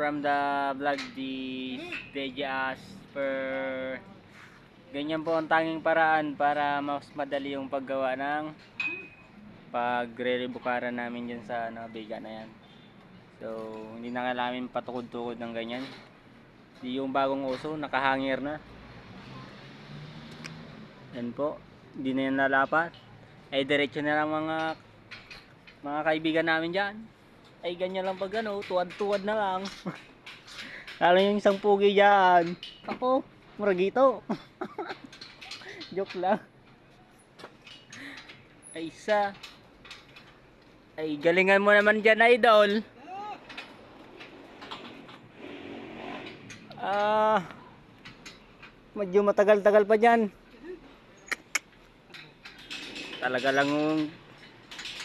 from the vlog the Vegas per ganyan po ang tanging paraan para mas madali yung paggawa ng pagre-rebukaran namin dyan sa biga na yan. So hindi na kailangan patukod-tukod ng ganyan. Di yung bagong uso nakahangir na. Yan po, hindi na yan lalapat. Ay diretso na lang mga kaibigan namin dyan. Ay ganyan lang pag ano, tuwad-tuwad na lang. Lalo yung isang pugi dyan. Ako, muragito. Joke lang. Ay isa. Ay galingan mo naman dyan, idol. Medyo matagal-tagal pa dyan. Talaga lang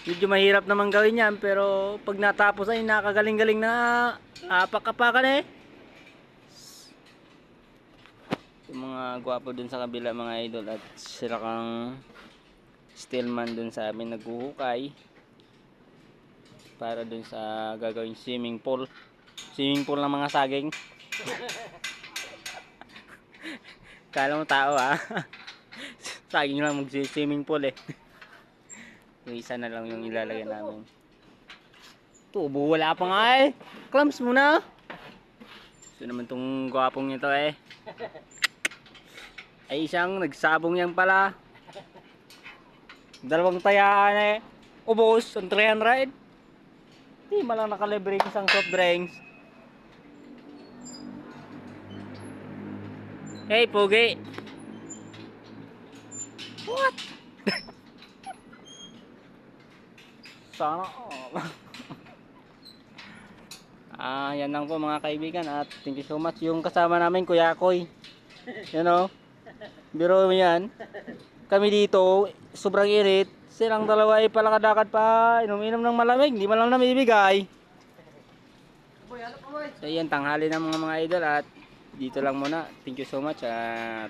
medyo mahirap naman gawin yan, pero pag natapos ay nakagaling-galing na apak-apakan eh. Yung mga gwapo dun sa kabila mga idol, at sila kang steelman dun sa amin naghuhukay para dun sa gagawing swimming pool ng mga saging. Kala mo tao saging lang mag-swimming pool eh. Yung isa na lang yung ilalagay namin. Tubo, wala pa nga eh. Clamps muna. So naman tong gwapong nito eh. Ay isang nagsabong yan pala. Dalawang tayaan eh. Ubos, ang 300. Di malang nakalibre isang soft drinks. Hey, Pugi. What? Sana yan lang po mga kaibigan, at thank you so much. Yung kasama namin Kuya Koy, you know, biro yan. Kami dito sobrang init, silang dalawa ay palakad-lakad pa, inom-inom ng malamig, hindi man lang namibigay. So yan, tanghali ng mga idol, at dito lang muna. Thank you so much at